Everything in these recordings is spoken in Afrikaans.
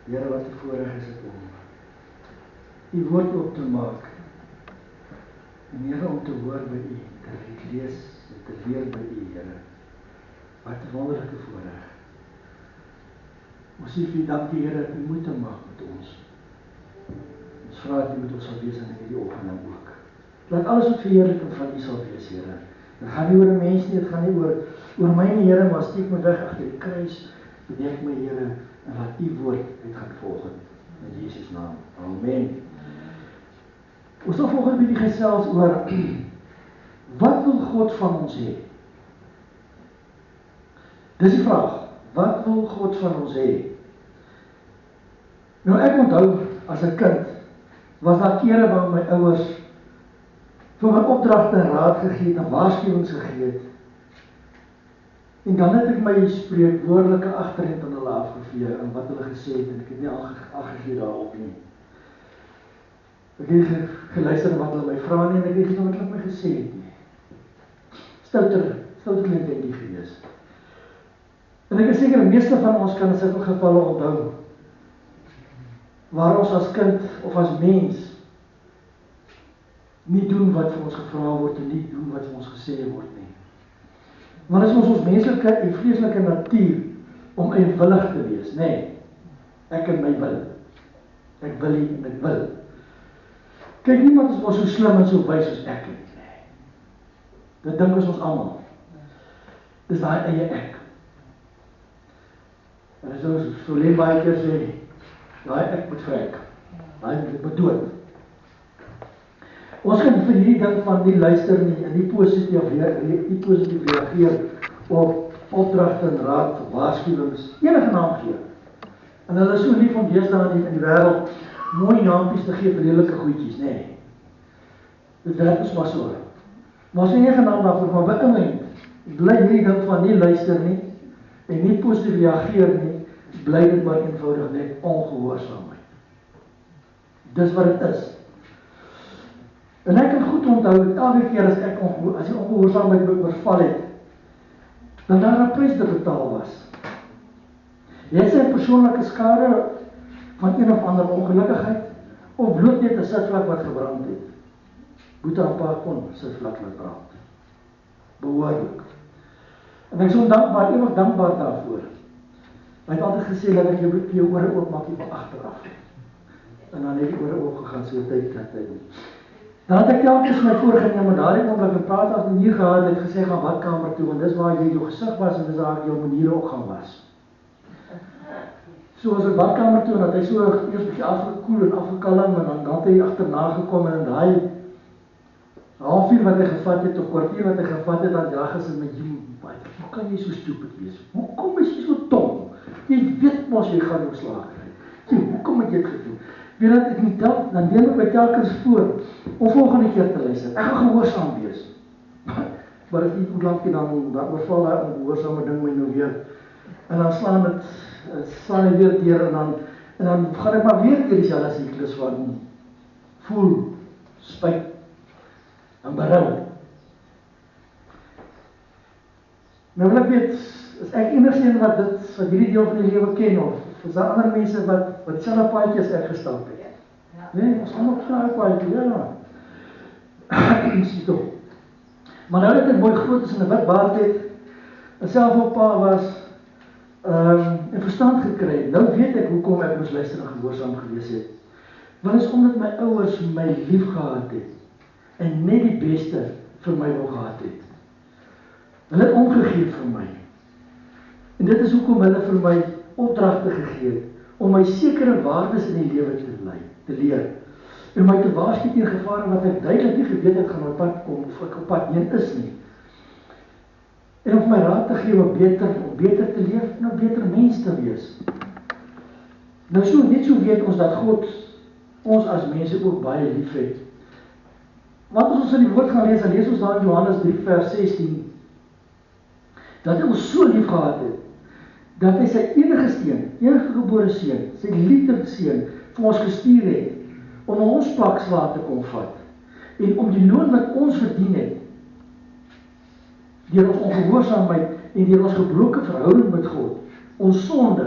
Here, wat 'n voorreg is dit om U woord op te maak. En Here, om te hoor by U, te lees en te leer by U, Here. Wat 'n wonderlike voorreg. Ons sê vir U dankie, Here, dat U moeite maak met ons. Ons vra dat U met ons sal wees in hierdie oggend ook. Laat alles wat verheerliking van U sal wees, Here. Dit gaan nie oor 'n mens nie, dit gaan nie oor my nie, Here, maar steek my weg agter die kruis, bedek my, Here, en laat U woord uit gaan volg in Jesus naam. Amen. Ons sal volgende bietjie gesels oor wat wil God van ons hê? Dis die vraag. Wat wil God van ons hê? Nou ek onthou as 'n kind was daar kere waar my ouers vir my opdragte en raad gegee het en waarskuwings gegee het. En dan het ek my spreekwoordelike agterend aan hulle afgevee en wat hulle gesê het en ek het nie aangegee daarop nie. Ek het geluister na wat hulle my vra nie en ek het nie wat hulle my gesê het nie. Stouter klein dingie gewees. En ek is seker die meeste van ons kan in sulke gevalle onthou waar ons as kind of as mens nie doen wat vir ons gevra word en nie doen wat vir ons gesê word nie. Want dit is ons menslike en vleeslike natuur om eenwillig te wees, nê? Nee, ek en my wil. Ek wil nie en ek wil. Kyk, niemand is ons so slim en so wys soos ek nie. Dit dink ons almal. Dis daai eie ek. En as ons so leer baie keer sê, daai ek moet vrek. Daai moet dood. Ons kan vir hierdie ding van nie luister nie en nie positief reageer op opdragte en raad, waarskuwings, enige naam gee. En hulle is so lief om deesdae in die wêreld mooi naampies te gee vir lelike goedjies, nê. Nee. Dit werk is maar so. Maar as jy enige naam daarvoor van beïnvloed, bly hierdie ding van nie luister nie en nie positief reageer nie, bly dit maar eenvoudig net ongehoorsaamheid. Dis wat dit is. En ek kan goed onthou, elke keer as die ongehoorsaamheid my oorval het, dan daar 'n prys te betaal was. Jy sê 'n persoonlike skade van een of ander ongelukkigheid, of bloot net 'n sitvlak wat gebrand het. Boeta en pa kon sitvlak laat brand. Behoorlik. En ek is ondankbaar, ewig dankbaar daarvoor. Hy het altyd gesê, dat ek jou ore oopmaak hier van agteraf. En dan het die ore oopgegaan, so tyd. Dan het ek telkens my voorgeneem, en daarin omdat ek 'n praat af manier gehad het, gesê, gaan badkamer toe, want dis waar jy jou gesig was, en dis waar jou maniere ook gaan was. So as ek badkamer toe, en dat hy so eers bietjie afgekoel en afgekalm, en dan het hy agterna gekom, en daai halfuur wat hy gevat het, of kwartier wat hy gevat het, dan jag is in my hoe kan jy so stupid wees? Hoekom is jy so dom? Jy weet mos jy gaan ontslaag kry. Hoekom het jy dit gedoen? Weet dat ek nie tel, dan neem ek my telkens voor om volgende keer te luister. Ek gaan gehoorsaam wees. Maar as nie hoe lank jy dan oorval daai ongehoorsame ding my nou weer. En dan slaan hy weer deur en dan gaan ek maar weer deur dieselfde siklus van voel, spyt en berou. Nou wil ek weet, is ek enigste wat hierdie deel van die lewe ken, of is daar ander mense wat dieselfde paadjie as ek gestap het? Nee, ons gaan op dieselfde paadjie, ja. Sien toch. Maar nou dat ek mooi groot is en 'n wit baard het, en self op pa was, en verstand gekry het, nou weet ek hoekom ek moes luister en gehoorsaam gewees het. Want is omdat my ouers my lief gehad het, en net die beste vir my wil gehad het. Hulle het omgegee vir my. En dit is hoekom hulle vir my opdragte gegee het, om my sekere waardes in die lewe te leer. En my te waarsku teen gevare wat ek duidelik nie geweet het gaan op pad kom, of ek op pad heen is nie. En om my raad te gee om beter te leef, en om beter mens te wees. Nou so, net so weet ons dat God ons as mense ook baie lief het. Want as ons in die woord gaan lees, dan lees ons daar in Johannes 3 vers 16, dat hy ons so lief gehad het, dat hy sy enige gebore seun, sy liefde seun, vir ons gestuur het, om ons pak slaap te kom vat, en om die loon wat ons verdien het, deur ons ongehoorsaamheid en deur ons gebroke verhouding met God, ons sonde,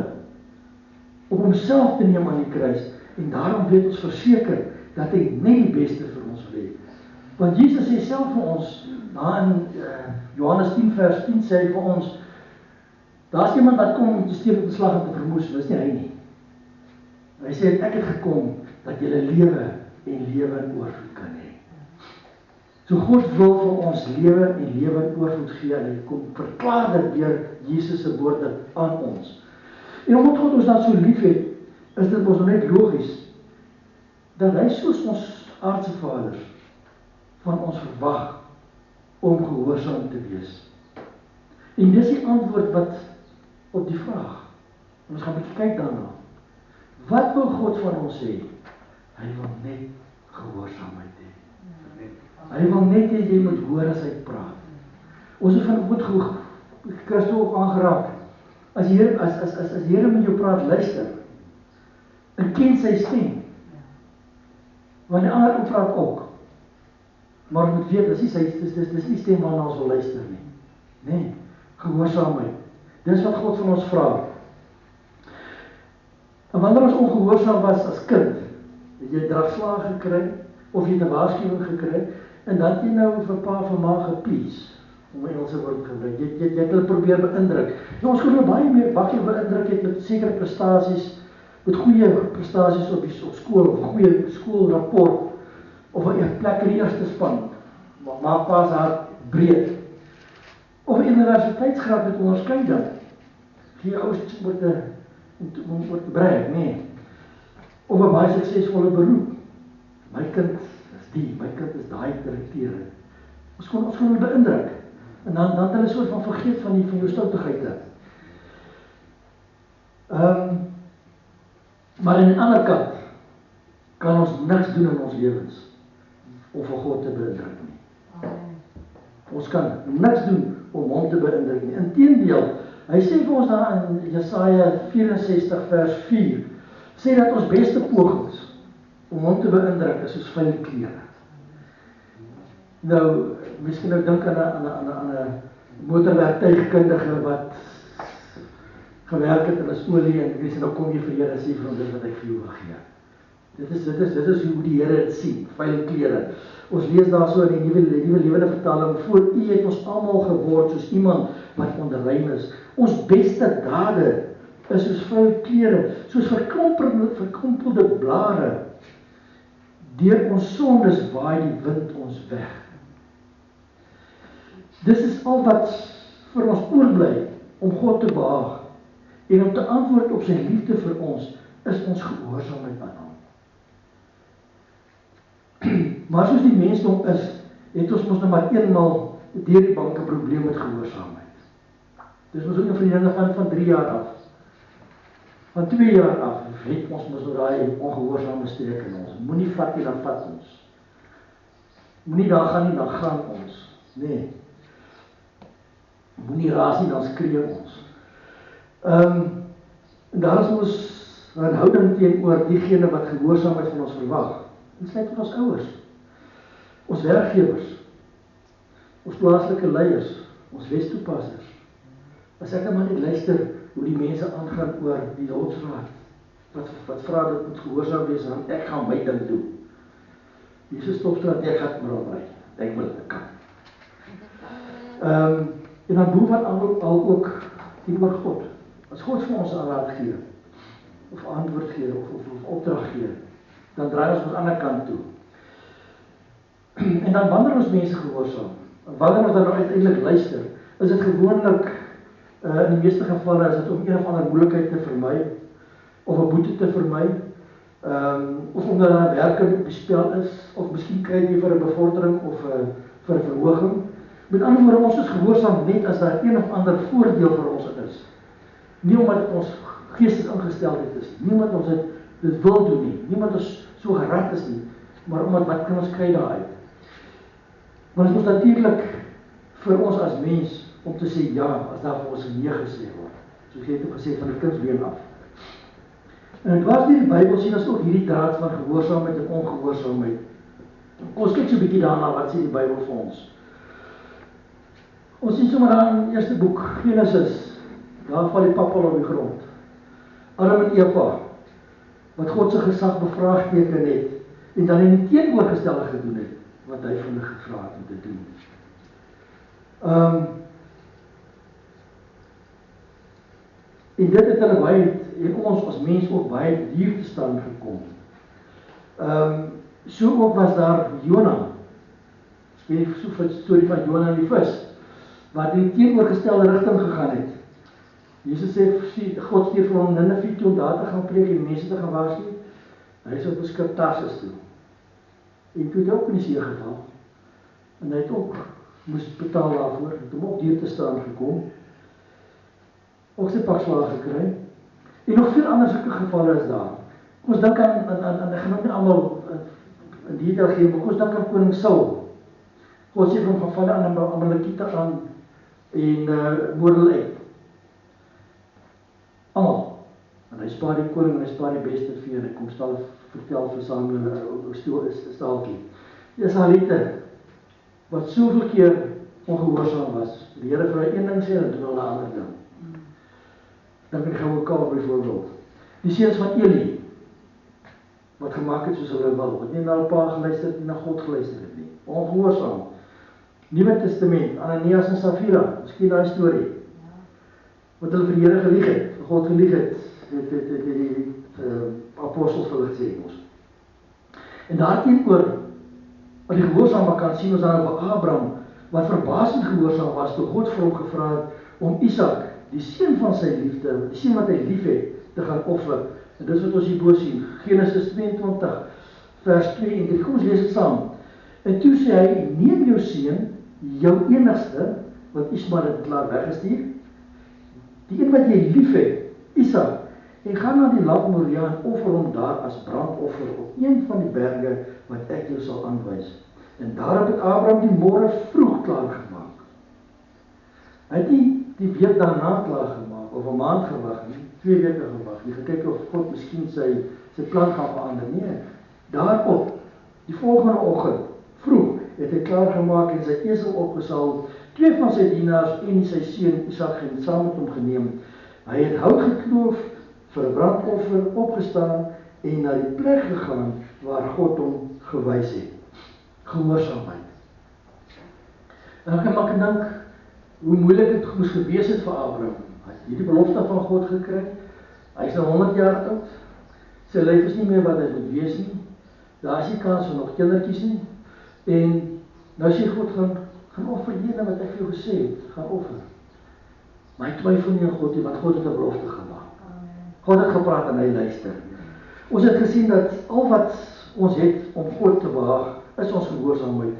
om homself te neem aan die kruis, en daarom weet ons verseker, dat hy net die beste vir ons wil hê. Want Jesus sê self vir ons, daar in Johannes 10 vers 10 sê hy vir ons, daar is iemand wat kom om te steel, te slag en te vermoes, dis nie hy nie. Hy sê, ek het gekom, dat julle lewe en lewe in oorvloed kan hê. So God wil vir ons lewe en lewe in oorvloed gee, en hy kom verklaar dit deur Jesus se woorde aan ons. En omdat God ons dan so lief het, is dit ons net logies, dat hy soos ons aardse vaders van ons verwag om gehoorsaam te wees. En dis die antwoord wat op die vraag. En ons gaan 'n bietjie kyk daarna. Wat wil God van ons sê? Hy wil net gehoorsaamheid hê. Hy wil net hê jy moet hoor as hy praat. Ons het vanoggend Christus ook aangeraak. As die Here met jou praat, luister. En ken sy stem. Want die ander praat ook. Maar ons moet weet, dis nie stem waarna ons wil luister nie. Nee, gehoorsaamheid. Dis wat God van ons vra. En wanneer ons ongehoorsaam was as kind, het jy dragslaag gekry, of jy 'n waarskuwing gekry, en dan het jy nou vir pa en ma geplease, om 'n Engelse woord te gebruik. Jy het hulle probeer beïndruk. Nou ons glo baie meer wat jy beïndruk het met sekere prestasies, met goeie prestasies op skool, of goeie skoolrapport, of 'n plek in die eerste span, maak pas haar breed, of 'n universiteitsgraad met onderskeiding, gee jou ouers om te brag, nee, of 'n baie suksesvolle beroep. My kind is die, my kind is daai direkteur. Ons kon hulle beïndruk, en dan het hulle 'n soort van vergeet van jou stoutigheid. Maar aan die ander kant, kan ons niks doen in ons lewens, om vir God te beïndruk nie. Ons kan niks doen om hom te beïndruk nie. Inteendeel, hy sê vir ons daar in Jesaja 64 vers 4, sê dat ons beste pogings om hom te beïndruk is soos vuil klere. Nou, miskien nou dink aan 'n motorwerktuigkundige wat gewerk het in 'n olie, en dis nou kom jy vir Here sê vir hom dit wat ek vir jou wil gee. Dit is hoe die Here dit sien, vuil klere. Ons lees daar so in die nuwe lewende vertaling, voor U het ons almal geword soos iemand wat onrein is. Ons beste dade is soos vuil klere, soos verkrompelde blare. Deur ons sondes waai die wind ons weg. Dis is al wat vir ons oorbly om God te behaag, en om te antwoord op sy liefde vir ons, is ons gehoorsaamheid aan hom. Maar soos die mensdom is, het ons mos nou maar eenmaal deur die bank 'n probleem met gehoorsaamheid. Dis mos ook 'n vriendinne van 3 jaar af. Van 2 jaar af het ons mos nou daai ongehoorsame streek in ons. Moenie vat nie, dan vat ons. Moenie daar gaan nie, dan gaan ons. Nee. Moenie raas nie, dan skree ons. En daar is ons 'n houding teenoor diegene wat gehoorsaamheid van ons verwag. Dit sluit vir ons ouers, ons werkgewers, ons plaaslike leiers, ons wetstoepassers. As ek maar net luister hoe die mense aangaan oor die hulpsraad, wat vra dat moet gehoorsaam wees, dan ek gaan my ding doen. Jesus stopstraat, ek gaan maar opry. Ek wil dit kan. En dan doen wat al ook teenoor God. As God vir ons 'n raad gee, of antwoord gee, of opdrag gee, dan draai ons aan die ander kant toe. En dan wanneer ons mense gehoorsaam, wanneer ons dan nou uiteindelik luister, is dit gewoonlik, in die meeste gevalle is dit om een of ander moeilikheid te vermy, of 'n boete te vermy, of omdat daar werk op die spel is, of miskien kry jy vir 'n bevordering of vir 'n verhoging. Met ander woorde, ons is gehoorsaam net as daar een of ander voordeel vir ons is. Nie omdat ons geestesingesteldheid is, nie omdat ons dit wil doen nie, nie omdat ons so gerad is nie, maar omdat wat kan ons kry daaruit? Maar het is natuurlik vir ons as mens om te sê ja, as daar vir ons nee gesê word. Soos jy het ook gesê, van die kindsbeen af. En dwars deur die Bybel sien ons ook hierdie draad van gehoorsaamheid en ongehoorsaamheid. Kom ons kyk so 'n bietjie daarna, wat sê die Bybel vir ons. Ons sien sommer daar in die eerste boek, Genesis, daar val die papal op die grond. Adam en Eva, wat God se gesag bevraagteken het, en dan in die teenoorgestelde gedoen het, wat hy van hulle gevra het om te doen. En dit het hulle baie, en ons as mens ook baie hier te staan gekom. So ook was daar Jona, ek weet nie so vir die storie van Jona en die vis, wat in die teenoorgestelde rigting gegaan het. Jesus sê, God stuur vir hom Ninive toe om daar te gaan preek en mense te gaan waarsku. Hy is op beskik Tarsus toe. En toe het hy ook in die see geval. En hy het ook moes betaal daarvoor, het hom ook deur te staan gekom. Ook sy pak slaag gekry. En nog veel ander sulke gevalle is daar. Ons dink aan ek gaan ook nie almal in detail gee, maar ons dink aan koning Saul. God sê vir hom gevalle aan Amalekiete aan en moord hulle uit. Almal. En hy spaar die koning en hy spaar die beste vee en hy kom vertel vir Samuel 'n staaltjie. Die Israeliete wat soveel keer ongehoorsaam was. Die Here vir hy een ding sê en doen hulle 'n ander ding. Dan kan die goue kalf byvoorbeeld. Die seuns van Eli wat gemaak het soos hulle wil, wat nie na hulle pa geluister het, nie na God geluister het nie. Ongehoorsaam. Nuwe Testament, Ananias en Safira, miskien daai storie. Wat hulle vir die Here gelieg het, vir God gelieg het die apostels vir hulle gesê ons. En daarteenoor, wat die gehoorsame kan sien ons dan op Abraham, wat verbasend gehoorsaam was, toe God vir hom gevra het om Isak, die seun van sy liefde, die seun wat hy lief het, te gaan offer. En dis wat ons hierbo sien, Genesis 22, vers 2 en 3, kom ons lees dit saam. En toe sê hy, neem jou seun, jou enigste, wat Ismael het klaar weggestuur, die een wat jy lief het, Isak, en gaan na die land Moria en offer hom daar as brandoffer op een van die berge wat ek jou sal aanwys. En daarop het Abraham die môre vroeg klaar gemaak. Hy het nie die week daarna klaar gemaak, of 'n maand gewag nie, 2 weke gewag, nie gekyk of God miskien sy plan gaan verander, nee. Daarop, die volgende oggend, vroeg, het hy klaar gemaak en sy esel opgesaal, 2 van sy dienaars en sy seun Isak het saam met hom geneem. Hy het hout gekloof vir 'n brandoffer, opgestaan en na die plek gegaan waar God hom gewys het. Gehoorsaamheid. En ek maak dink hoe moeilik dit moes gewees het vir Abraham. Hy het hierdie belofte van God gekry. Hy is nou 100 jaar oud. Sy lyf is nie meer wat hy moet wees nie. Daar is nie kans vir nog kindertjies nie. En nou sê God gaan offer hierdie wat ek vir jou gesê het, gaan offer. Maar hy twyfel nie aan God nie, want God het 'n belofte gemaak. God het gepraat en hy luister. Ons het gesien dat al wat ons het om God te behaag, is ons gehoorsaamheid.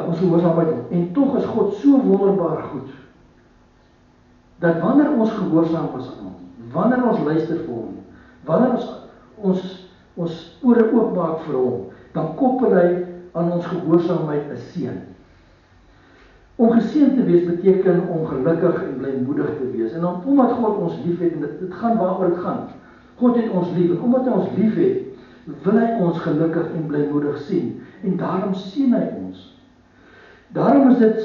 Ons gehoorsaamheid. En tog is God so wonderbaar goed, dat wanneer ons gehoorsaam is aan hom, wanneer ons luister vir hom, wanneer ons ore oopmaak vir hom, dan koppel hy aan ons gehoorsaamheid 'n seën. Om geseën te wees beteken om gelukkig en blymoedig te wees. En omdat God ons lief het, en dit gaan waaroor dit gaan. God het ons lief, en omdat hy ons lief het, wil hy ons gelukkig en blymoedig sien. En daarom seën hy ons. Daarom is dit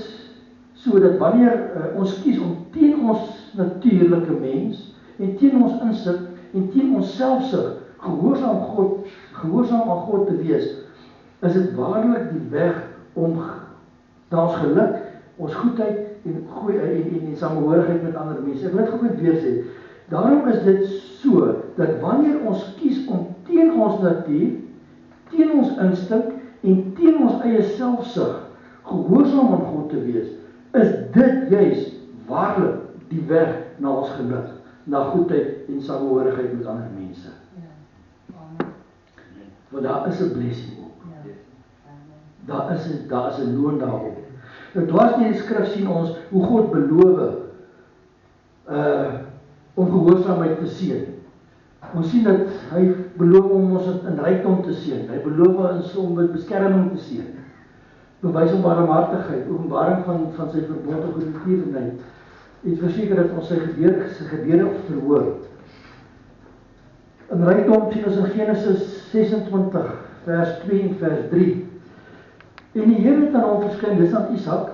so dat wanneer ons kies om teen ons natuurlike mens, en teen ons insig, en teen ons selfsug, gehoorsaam aan God te wees, is dit waarlik die weg om na ons geluk, ons goedheid en samehorigheid met ander mense. Ek wil dit gou weer sê. Daarom is dit so, dat wanneer ons kies om teen ons natuur, teen ons instink en teen ons eie selfsug gehoorsaam aan God te wees, is dit juis waarlik die weg na ons geluk, na goedheid en samehorigheid met ander mense. Want daar is 'n blessing ook. Daar is 'n loon daarop. Nou dwars deur die skrif sien ons hoe God beloof om gehoorsaamheid te seën. Ons sien dat hy beloof om ons in rykdom te seën. Hy beloof ons om met beskerming te seën. Bewys om barmhartigheid, openbaring van sy verbond en goedertierenheid. Het verseker dat ons sy gebede verhoor. In rykdom sien ons in Genesis 26 vers 2 en vers 3. En die Here het aan hom verskyn, dis aan Isak.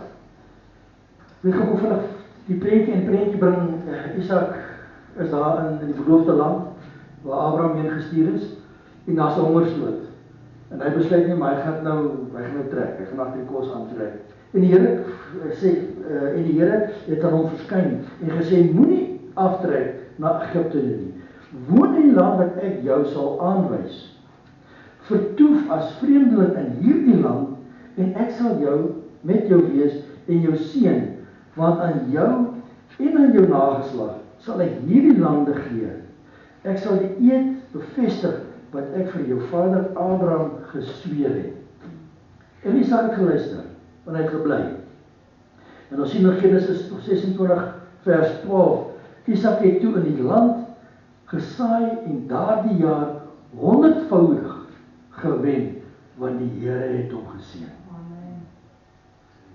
Ek gaan vir die prentjie bring Isak is daar in die beloofde land waar Abraham heen gestuur is en daar's 'n hongersnood. En hy besluit nie, maar hy gaan nou trek, hy gaan agter die kos aantrek. En die Here het aan hom verskyn en gesê, moenie aftrek na Egipte nie. Woon in die land wat ek jou sal aanwys. Vertoef as vreemdeling in hierdie land en ek sal met jou wees en jou seën, want aan jou en aan jou nageslag sal ek hierdie lande gee. Ek sal die eed bevestig wat ek vir jou vader Abraham gesweer het. En Isak het geluister, want hy het gebly. En ons sien in Genesis 26 vers 12, Isak het toe in die land gesaai en daardie jaar 100voudig gewen, want die Here het hom geseën.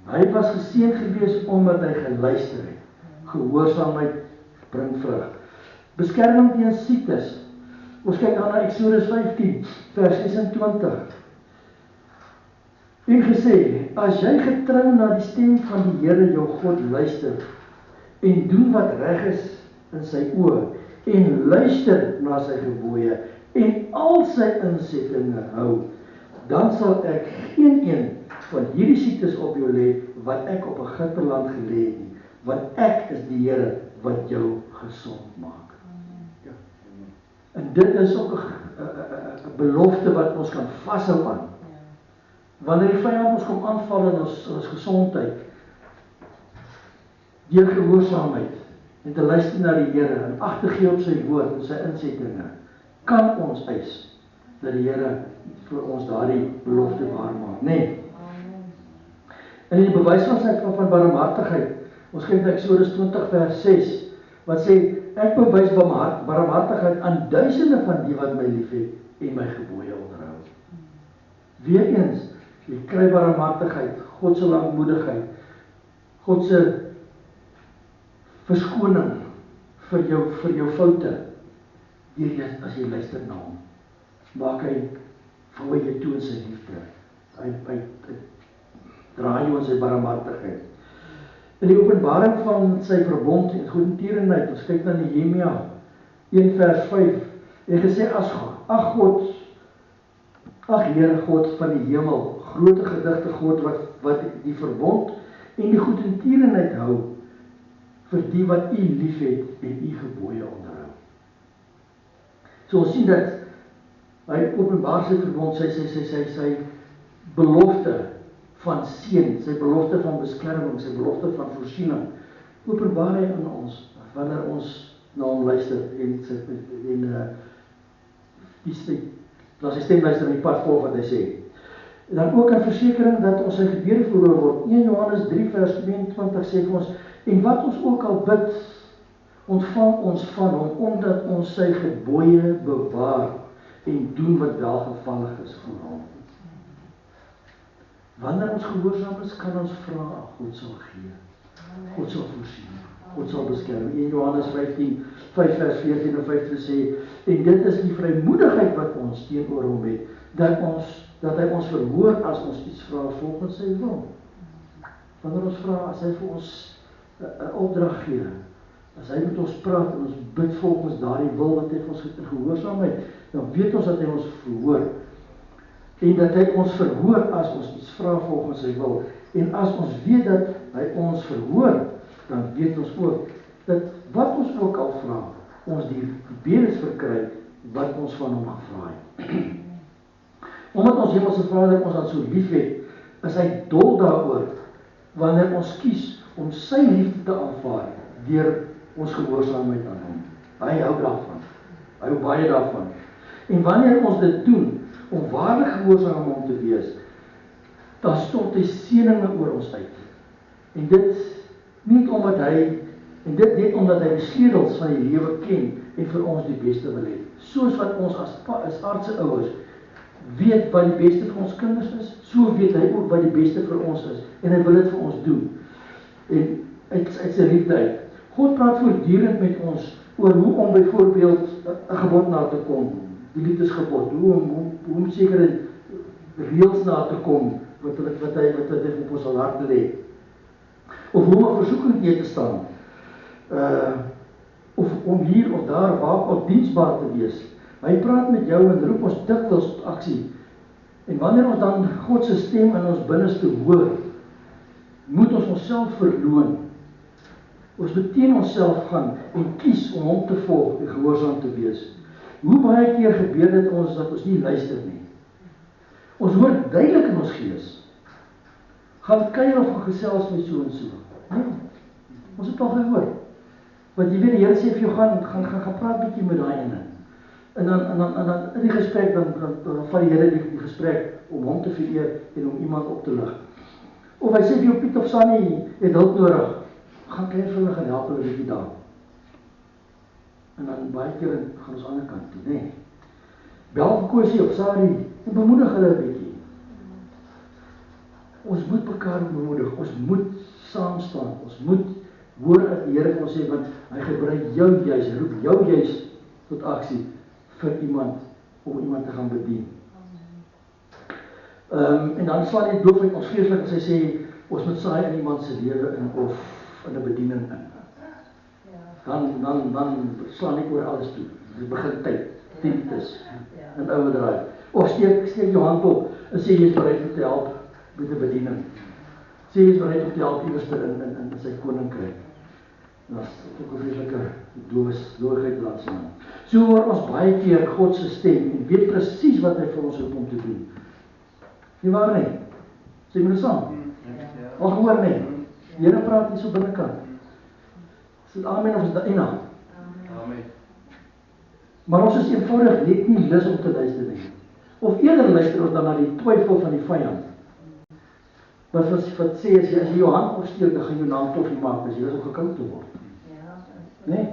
Hy was geseën gewees omdat hy geluister het. Gehoorsaamheid bring vrug. Beskerming teen siektes. Ons kyk aan na Eksodus 15 vers 26. En gesê, as jy getrou na die stem van die Here jou God luister en doen wat reg is in sy oë en luister na sy gebooie en al sy insettinge hou, dan sal ek geen een van hierdie siektes op jou lê wat ek op Egipte land gelê het nie, want ek is die Here wat jou gesond maak. Ja. En dit is ook 'n belofte wat ons kan vashou aan. Wanneer die vyand ons kom aanval in ons gesondheid, deur gehoorsaamheid en te luister na die Here en ag te gee op sy woord en sy insettinge, kan ons eis dat die Here vir ons daardie belofte waarmaak, nee. En die bewys van barmhartigheid, ons kyk na Eksodus 20 vers 6, wat sê, ek bewys barmhartigheid aan duisende van die wat my liefhet en my gebooie onderhou. Weereens, jy kry barmhartigheid, God se lankmoedigheid, God se verskoning vir jou foute, as jy luister na hom, maak hy vou jy toe in sy liefde. Hy draai jou in sy barmhartigheid. In die openbaring van sy verbond en goedertierenheid, ons kyk na Nehemia 1 vers 5, en gesê, ag Here God van die hemel, grote gedigte God wat die verbond en die goedertierenheid hou vir die wat u liefhet en u gebooie onderhou. So ons sien dat hy openbaar sy verbond, sy belofte van seën, sy belofte van beskerming, sy belofte van voorsiening, openbaar hy aan ons, wanneer ons na hom luister en sy stem luister en die pad volg wat hy sê. En dan ook 'n versekering dat ons sy gebede verhoor word. 1 Johannes 3 vers 22 sê vir ons, en wat ons ook al bid, ontvang ons van hom, omdat ons sy gebooie bewaar en doen wat welgevallig is vir hom. Wanneer ons gehoorsaam is, kan ons vra, God sal gee, God sal voorsien, God sal beskerm. 1 Johannes 15, 5 vers 14 en 15 sê, en dit is die vrymoedigheid wat ons teenoor hom het, dat hy ons verhoor as ons iets vra volgens sy wil. Wanneer ons vra, as hy vir ons 'n opdrag gee, as hy met ons praat en ons bid volgens daardie wil wat hy vir ons het in gehoorsaamheid, dan weet ons dat hy ons verhoor. En dat hy ons verhoor as ons iets vra volgens sy wil. En as ons weet dat hy ons verhoor, dan weet ons ook dat wat ons ook al vra, ons die bedes verkry wat ons van hom gevra het. Omdat ons Hemelse Vader ons dan so lief het, is hy dol daaroor wanneer ons kies om sy liefde te aanvaar deur ons gehoorsaamheid aan hom. Hy hou daarvan. Hy hou baie daarvan. En wanneer ons dit doen om waarlik gehoorsaam aan hom te wees, dan stort hy seëninge oor ons uit. En dit net omdat hy die sleutels van die lewe ken en vir ons die beste wil hê. Soos wat ons as aardse ouers weet wat die beste vir ons kinders is, so weet hy ook wat die beste vir ons is. En hy wil dit vir ons doen. En uit sy liefde uit. God praat voortdurend met ons oor hoe om byvoorbeeld 'n gebod na te kom, die liefdesgebod, hoe om sekere reëls na te kom wat hy op ons sal hart lê. Of hoe om 'n versoeking te staan, of om hier of daar waar ook diensbaar te wees. Hy praat met jou en roep ons dikwels tot aksie. En wanneer ons dan God se stem in ons binneste hoor, moet ons onsself verloon. Ons moet teen onsself gaan en kies om hom te volg en gehoorsaam te wees. Hoe baie keer gebeur dit ons dat ons nie luister nie. Ons hoor duidelik in ons gees. Gaan kuier of gaan gesels met so en so. Nee, ons het al gehoor. Want jy weet die Here sê vir jou gaan praat bietjie met daai ene. En dan in die gesprek dan vat die Here die gesprek om hom te vereer en om iemand op te lig. Of hy sê vir jou Piet of Sannie het hulp nodig. Gaan kuier vir hulle gaan help hulle bietjie daar. En dan baie keer gaan ons ander kant toe, nee. Bel vir Kosie of Sari en bemoedig hulle 'n bietjie. Ons moet mekaar bemoedig, ons moet saam staan, ons moet hoor dat die Here vir ons sê, want hy gebruik jou juis, hy roep jou juis tot aksie vir iemand, om iemand te gaan bedien. En dan slaan die doof uit ons vreeslik as hy sê, ons moet saai in iemand se lewe in of in 'n bediening in. Dan slaan ek oor alles toe. Dit begin tyd, tientes, en ouderdraai. Of steek jou hand op en sê jy is bereid om te help met 'n bediening. Sê jy is bereid om te help iewers in sy koninkryk. Dat is ook 'n vreeslike doofheid laat staan. So hoor ons baie keer God se stem en weet presies wat hy vir ons roep om te doen. Nie waar nie? Sê my saam. Al gehoor nie. Die Here praat hier so binnekant. Is dit amen of is dit ena? Amen. Maar ons is eenvoudig net nie lus om te luister nie. Of eerder luister ons dan na die twyfel van die vyand. Wat sê as jy jou hand opsteek, dan gaan jou naam toffie maak as jy is om gekoud te word. Nee?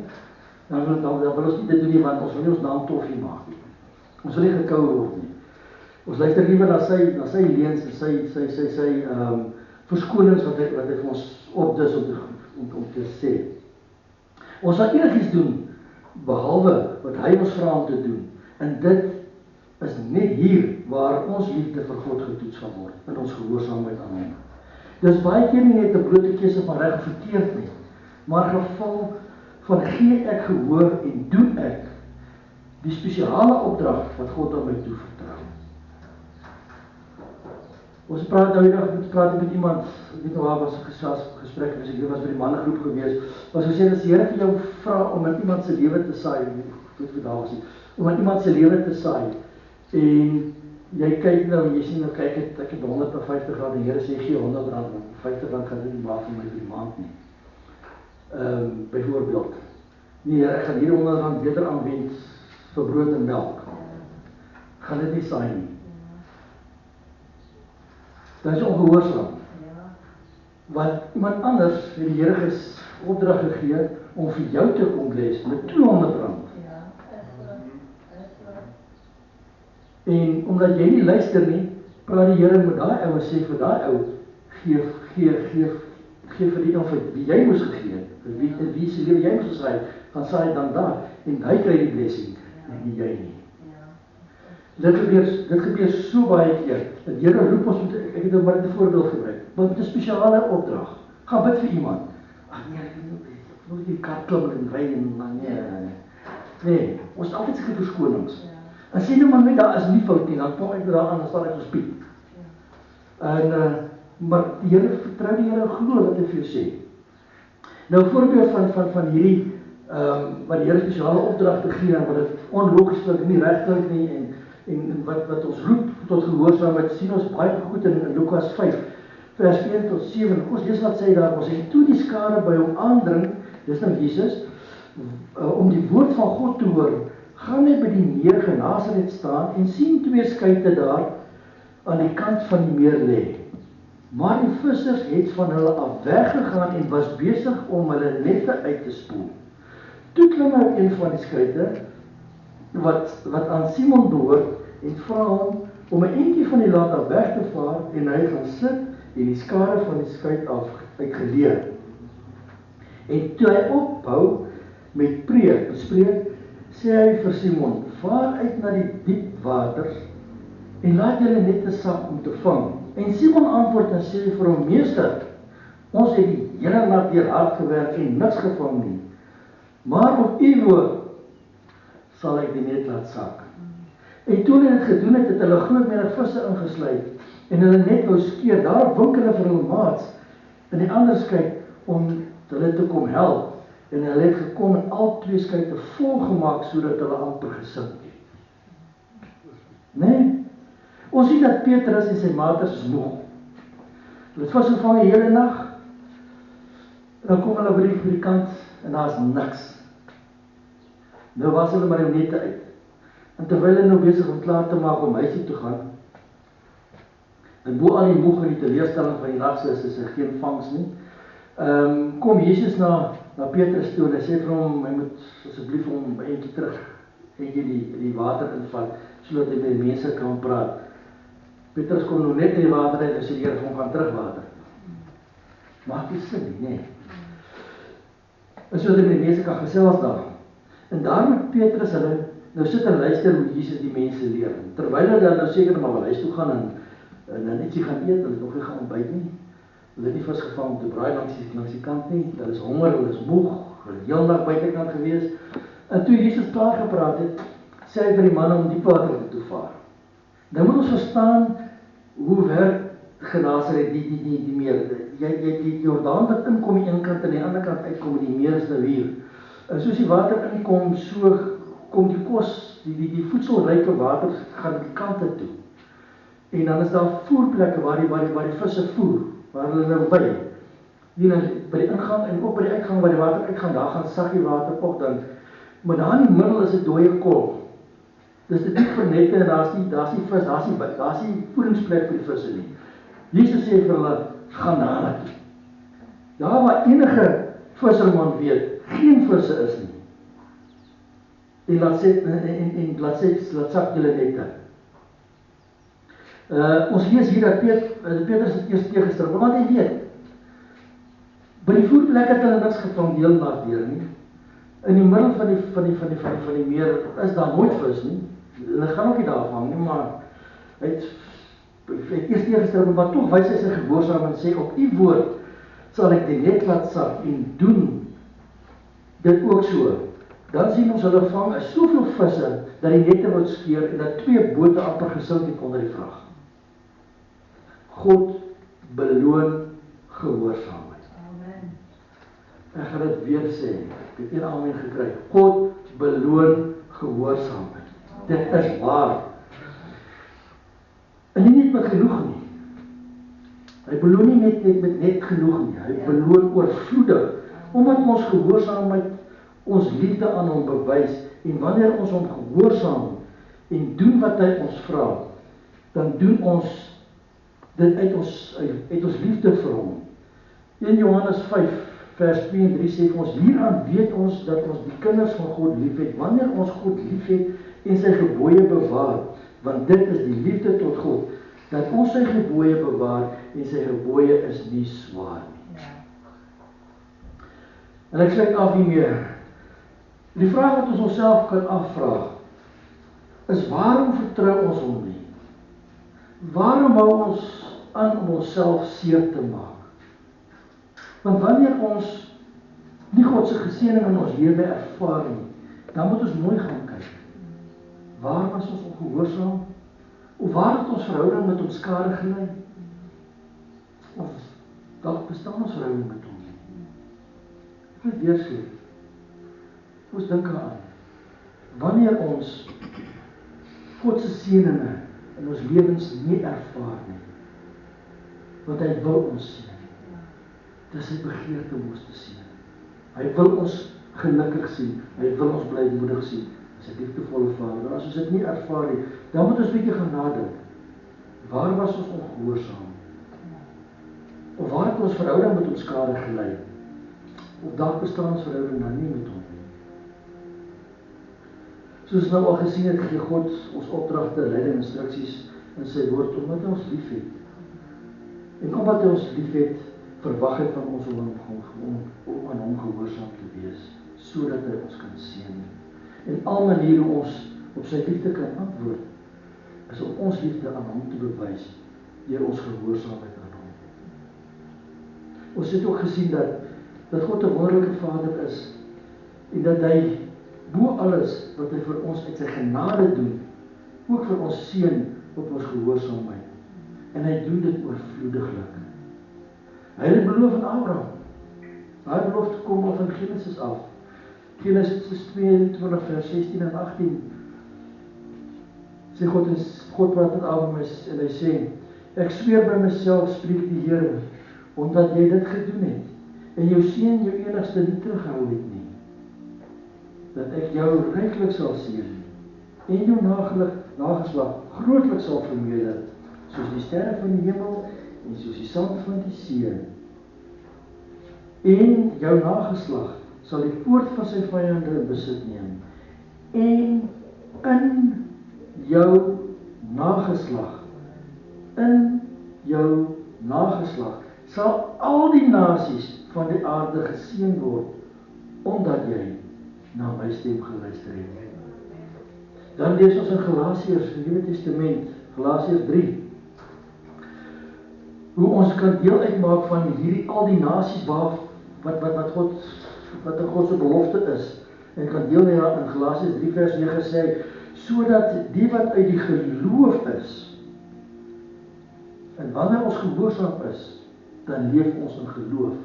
Dan wil ons nie dit doen nie, want ons wil nie ons naam toffie maak nie. Ons wil nie gekou word nie. Ons luister liewer na sy leuns en sy verskonings wat hy vir ons opdis om te sê. Ons sal enigiets doen, behalwe wat hy ons vra om te doen. En dit is net hier waar ons liefde vir God getoets gaan word, in ons gehoorsaamheid aan hom. Dis baie keer nie net 'n blote keuse van reg of verkeerd nie, maar geval van gee ek gehoor en doen ek die spesiale opdrag wat God aan my toevertrou. Ons praat nou eendag met iemand, ek weet nou waar was 'n gesprek, ek was by die mannegroep gewees, was gesê, as die Here vir jou vra om in iemand se lewe te saai, om in iemand se lewe te saai, en jy kyk nou, jy sien nou, kyk ek het 150 rand, die Here sê, gee 100 rand, 50 rand gaan dit nie maak vir my vir die maand nie. Byvoorbeeld, nee, ek gaan hier 100 rand beter aanwend vir brood en melk. Gaan dit nie saai nie. Dit is ongehoorsaam. Want iemand anders het die Here opdrag gegee om vir jou te kom bless met 200 rand. En omdat jy nie luister nie, praat die Here met daai ou en sê vir daai ou, gee vir die ou wie jy moes gegee het, vir wie se lewe jy moes gesaai, gaan saai dan daar, en hy kry die blessing, en nie jy nie. Dit gebeur so baie keer, dat die Here roep ons, ek het nou maar 'n voorbeeld gebruik, maar met 'n spesiale opdrag, gaan bid vir iemand. Ag nee, ek wil nie die kar klim en ry en nee, ons het altyd sulke verskonings. En sê nou maar net, daar is nie fout nie, dan kom ek daar aan, dan sal ek gespied. En, maar die Here, vertrou die Here, glo wat hy vir jou sê. Nou, voorbeeld van hierdie, wat die Here spesiale opdragte gee, en wat het onlogisch klink, nie reg klink nie, en wat ons roep tot gehoorsaamheid, sien ons baie goed in Lukas 5, vers 1 tot 7, ons lees wat sê daar, ons sê, toe die skare by hom aandring, dis nou Jesus, om die woord van God te hoor, gaan hy by die meer Genasaret staan, en sien 2 skuite daar, aan die kant van die meer lê. Maar die vissers het van hulle af weggegaan, en was besig om hulle nette uit te spoel. Toe klim nou een van die skuite, wat aan Simon behoort, en vra hom, om 'n entjie van die land af weg te vaar, en hy gaan sit, en die skare van die skuit af uitgeleer. En toe hy ophou, met bespreek, sê hy vir Simon, vaar uit na die diep waters, en laat julle nette sak om te vang. En Simon antwoord en sê vir hom, meester, ons het die hele nag deur hard gewerk en niks gevang nie. maar op u woord sal ek die net laat sak. En toe hulle dit gedoen het, het hulle groot menig visse ingesluit, en hulle net wou skeer. Daarop wink hulle vir hulle maats in die ander skei om hulle te kom help, en hulle het gekom en al 2 skeite vol gemaak, sodat hulle amper gesink het. Nee, ons sien dat Petrus en sy maters is moeg. Hulle het vis gevang die hele nag, en dan kom hulle by die kant, en daar is niks. Nou was hulle maar die nette uit. En terwyl hulle nou besig om klaar te maak om huisie toe gaan, en bo al die moeg en die teleurstelling van die nag is er geen vangs nie, kom Jesus na Petrus toe, en hy sê vir hom, hy moet asseblief hom eentjie terug, eentjie die water invat, sodat hy met die mense kan praat. Petrus kom nou net in die water uit, en sê die Here vir hom gaan terug water. Maak nie sin nie, nee. En sodat hy met die mense kan gesels daar. En daar moet Petrus hulle nou sit en luister hoe Jesus die mense leer. Terwyl hulle nou seker maar wel huis toe gaan en ietsie gaan eet, hulle het nog nie gaan ontbyt nie. Hulle het nie vis gevang om te braai langs die kant nie. Hulle is honger, hulle is moeg, hulle het heel dag buitekant gewees. En toe Jesus klaar gepraat het, sê hy vir die manne om die water toe vaar. Nou moet ons verstaan hoe werk Genasaret die meer. Jy die Jordaan wat inkom die een kant en die ander kant uitkom, die meer is nou hier. En soos die water inkom, so kom die kos, die voedselryke water gaan die kante toe. En dan is daar voerplekke waar die visse voer, waar hulle nou by. Hier by die ingang en ook by die uitgang waar die water uitgaan, daar gaan saggie water op dan. Maar daar in die middel is 'n dooie kol. Dis dit nie vir nette en daar's nie vis, daar's nie voedingsplek vir die visse nie. Jesus sê vir hulle, gaan daar toe. Daar waar enige visserman weet, geen visse is nie. En laat sak julle nette. Ons lees hier dat Petrus het eers teëgestel, want hy weet, by die voerplek het hulle niks gevang heel nag deur nie. In die middel van die meer is daar nooit vis nie. Hulle gaan ook nie daar vang nie, maar hy het eers teëgestel, maar tog wys hy sy gehoorsaam en sê, op u woord sal ek die net laat sak en doen dit ook so. Dan sien ons hulle vang soveel visse dat die nette wou skeer en dat 2 bote amper gesink het onder die vrag. God beloon gehoorsaamheid. Amen. Ek gaan dit weer sê. Ek het 'n amen gekry. God beloon gehoorsaamheid. Dit is waar. En nie met genoeg nie. Hy beloon nie net genoeg nie. Hy beloon oorvloedig. Omdat ons gehoorsaamheid ons liefde aan hom bewys, en wanneer ons hom gehoorsaam en doen wat hy ons vra, dan doen ons dit uit ons liefde vir hom. 1 Johannes 5 vers 2 en 3 sê vir ons, hieraan weet ons dat ons die kinders van God liefhet, wanneer ons God liefhet en sy gebooie bewaar, want dit is die liefde tot God, dat ons sy gebooie bewaar en sy gebooie is nie swaar nie. En ek sluit af hiermee. Die vraag wat ons onsself kan afvraag, is waarom vertrou ons hom nie? Waarom hou ons aan om onsself seer te maak? Want wanneer ons nie God se geseëning in ons lewe ervaar nie, dan moet ons mooi gaan kyk. Waar was ons ongehoorsaam? Of waar het ons verhouding met ons skade gelei? Of dalk bestaan ons verhouding met hom nie? Ek wil weer sê, ons dink aan, wanneer ons God se seëninge in ons lewens nie ervaar nie, want hy wil ons seën. Dit is sy begeerte om ons te seën. Hy wil ons gelukkig sien, hy wil ons blymoedig sien, sy liefdevolle Vader. As ons dit nie ervaar nie, dan moet ons bietjie gaan nadink. Waar was ons ongehoorsaam? Of waar het ons verhouding met ons skade gelei? Of dalk bestaan ons verhouding dan nie met hom nie? Soos nou al gesien het, gee God ons opdragte, leiding, instruksies in sy woord, omdat hy ons lief het. En omdat hy ons lief het, verwag hy van ons om aan hom gehoorsaam te wees, sodat hy ons kan seën. En al maniere ons op sy liefde kan antwoord, is om ons liefde aan hom te bewys, deur ons gehoorsaamheid aan hom. Ons het ook gesien dat God 'n wonderlike Vader is, en dat hy bo alles wat hy vir ons uit sy genade doen, ook vir ons seën op ons gehoorsaamheid. En hy doen dit oorvloediglik. Hy het beloof aan Abraham. Hy belofte kom al van Genesis af. Genesis 22 vers 16 en 18. Sê God praat met Abraham en hy sê, ek sweer by myself, spreek die Here, omdat jy dit gedoen het, en jou seun jou enigste nie terughou het nie, dat ek jou ryklik sal seën, en jou nageslag grootlik sal vermeerder, soos die sterre van die hemel, en soos die sand van die see. En jou nageslag sal die poort van sy vyande in besit neem, en in jou nageslag sal al die nasies van die aarde geseën word, omdat jy na my stem geluister het. Dan lees ons in Galasiërs, in die Nuwe Testament, Galasiërs 3, hoe ons kan deel uitmaak van hierdie al die nasies wat in God se belofte is, en kan deel neem in Galasiërs 3 vers 9 sê, sodat die wat uit die geloof is, en wanneer ons gehoorsaam is, dan leef ons in geloof.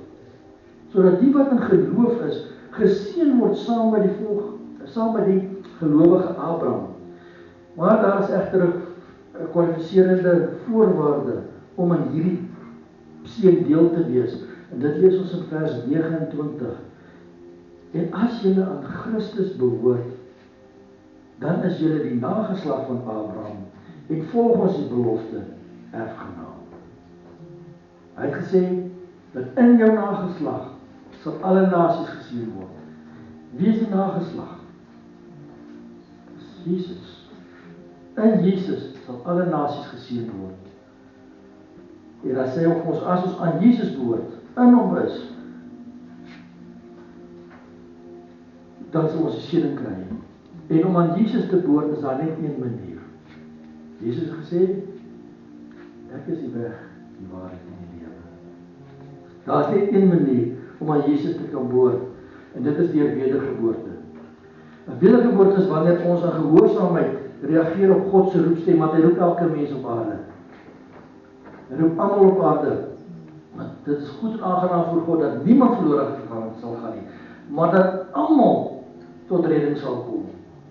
Sodat die wat in geloof is, geseën word saam met die gelowige Abraham. Maar daar is egter 'n kwalifiserende voorwaarde om aan hierdie seën deel te wees. En dit lees ons in vers 29. En as julle aan Christus behoort, dan is julle die nageslag van Abraham en volgens die belofte erfgenaam. Hy het gesê dat in jou nageslag sal alle nasies geseën word. Wie is die nageslag? Dis Jesus. In Jesus sal alle nasies geseën word. En hy sê ook ons, as ons aan Jesus behoort, in hom is, dan sal ons die seëning kry. En om aan Jesus te behoort is daar net een manier. Jesus het gesê, ek is die weg, die waarheid en die lewe. Daar is net een manier om aan Jesus te kan behoort, en dit is deur wedergeboorte. 'n Wedergeboorte is wanneer ons in gehoorsaamheid reageer op God se roepstem, want hy roep elke mens op aarde. Hy roep almal op aarde. Want dit is goed en aangenaam vir God dat niemand verlore sal gaan nie, maar dat almal tot redding sal kom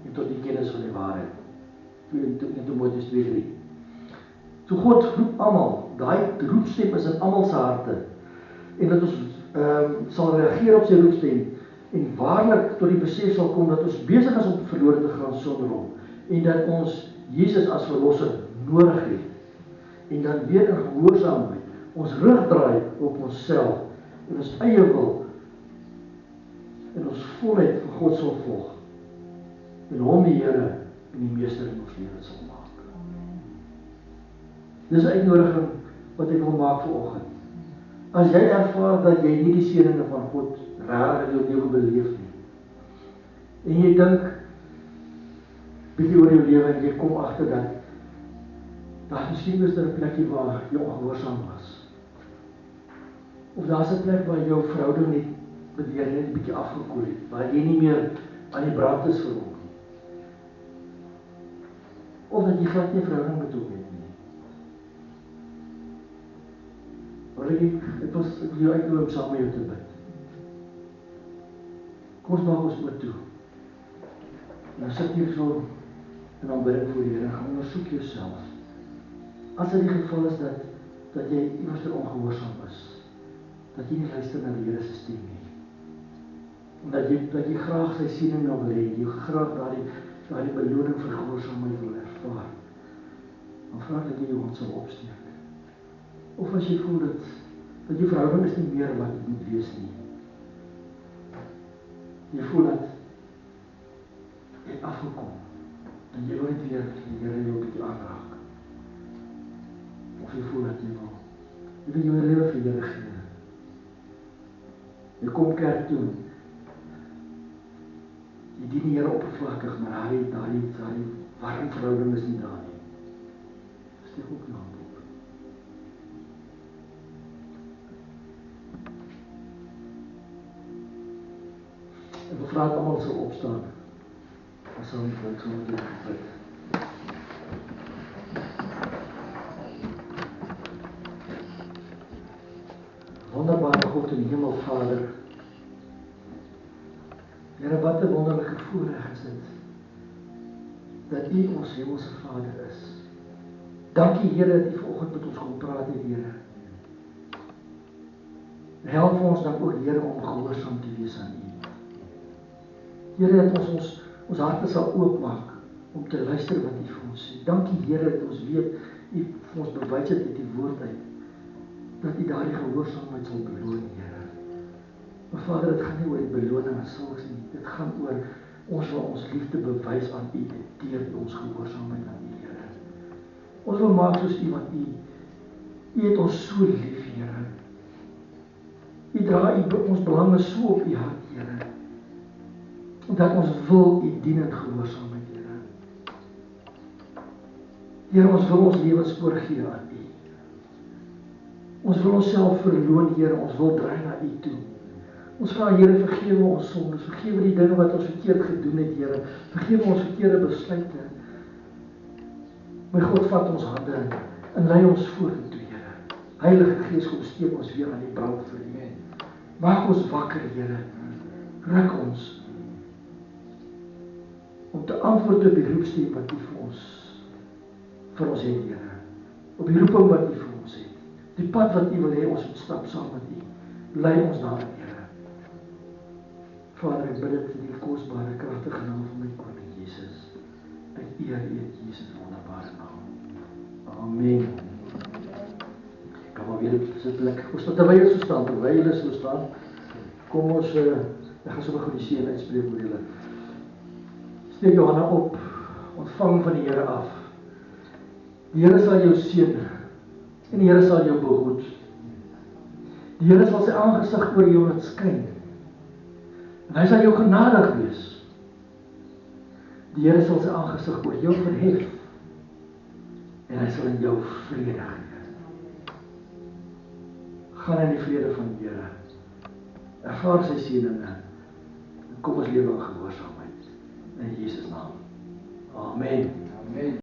en tot die kennis van die waarheid. In Timoteus 2:3. Toe God roep almal, daai roepstem is in almal se harte, en dat ons sal reageer op sy roepstem en waarlik tot die besef sal kom dat ons besig is om verlore te gaan sonder hom, en dat ons Jesus as verlosser nodig het, en dan weer in gehoorsaamheid ons rug draai op onsself en ons eie wil en ons volheid vir God sal volg en hom die Here en die meester in ons lewe sal maak. Dis 'n uitnodiging wat ek wil maak vanoggend. As jy ervaar dat jy nie die seëninge van God regtig in jou lewe beleef nie, en jy dink bietjie oor jou lewe en jy kom agter dat daar miskien is daar 'n plekkie waar jy ongehoorsaam was, of daar's 'n plek waar jou verhouding net beweer net 'n bietjie afgekoel het, waar jy nie meer aan die brand is vir hom nie, of dat jy glad nie verhouding met hom het nie. Maar ek wil jou uitnooi om saam met jou te bid. Kom ons maak ons oë toe. En dan sit jy so in aanbidding voor die Here, gaan ondersoek jouself. As dit die geval is dat jy iewers ongehoorsaam is, dat jy nie luister na die Here se stem nie, en dat jy graag sy seëning wil hê, jy graag daardie beloning vir gehoorsaamheid wil ervaar, dan vra ek dat jy jou hand sal opsteek. Of as jy voel dat jy verhouding is nie meer wat dit moet wees nie, jy voel dat jy afgekom, en jy wil net weer die Here jou 'n bietjie aanraak, of jy voel dat jy wil jou lewe vir die Here gee. Jy kom kerk toe, jy dien die Here oppervlakkig, maar daardie warm verhouding is nie daar nie. Steek ook jou hand op. Ek wil vra dat almal sal opstaan. Ons sal nie wat so moet bid. Wonderbare God in die hemel, Vader. Here, wat 'n wonderlike voorreg is dit, dat U ons hemelse Vader is. Dankie, Here, dat U vanoggend met ons kom praat het, Here. Help ons dan ook, Here, om gehoorsaam te wees aan U. Here, dat ons harte sal oopmaak om te luister wat U vir ons sê. Dankie, Here, dat ons weet, U vir ons bewys het uit die woord uit, dat U daardie gehoorsaamheid sal beloon, Here. Maar Vader, dit gaan nie oor die beloning en sulks nie. Dit gaan oor ons wil ons liefde bewys aan U deur ons gehoorsaamheid aan U, Here. Ons wil maak soos U, want U het ons so lief, Here. U dra ons belange so op U hart, Here. Dat ons wil U dien in gehoorsaamheid, Here. Here, ons wil ons lewens oorgee aan U. Ons wil onsself verloon, Here, ons wil draai na U toe. Ons vra, Here, vergewe ons sondes, vergewe die dinge wat ons verkeerd gedoen het, Here. Vergewe ons verkeerde besluite. My God, vat ons hande en lei ons vorentoe, Here. Heilige Gees, kom steek ons weer aan die brand vir U. Maak ons wakker, Here. Ruk ons om te antwoord op die roepstem wat U vir ons het, Here. Op die roeping wat U vir ons het. Die pad wat U wil hê ons moet stap saam met U. Lei ons daarin, Here. Vader, ek bid dit in die kosbare, kragtige naam van my koning Jesus. Ek eer U in Jesus wonderbare naam. Amen. Kom maar weer sit plek. Ons staan terwyl jy so staan, terwyl jy so staan. Kom ons, ek gaan sommer gou die seën uitspreek oor julle. Steek jou hande op, ontvang van die Here af. Die Here sal jou seën en die Here sal jou behoed. Die Here sal sy aangesig oor jou laat skyn. En hy sal jou genadig wees. Die Here sal sy aangesig oor jou verhef. En hy sal in jou vrede gee. Gaan in die vrede van die Here. Ervaar sy seëninge. En kom ons lewe in gehoorsaamheid. In Jesus naam. Amen. Amen.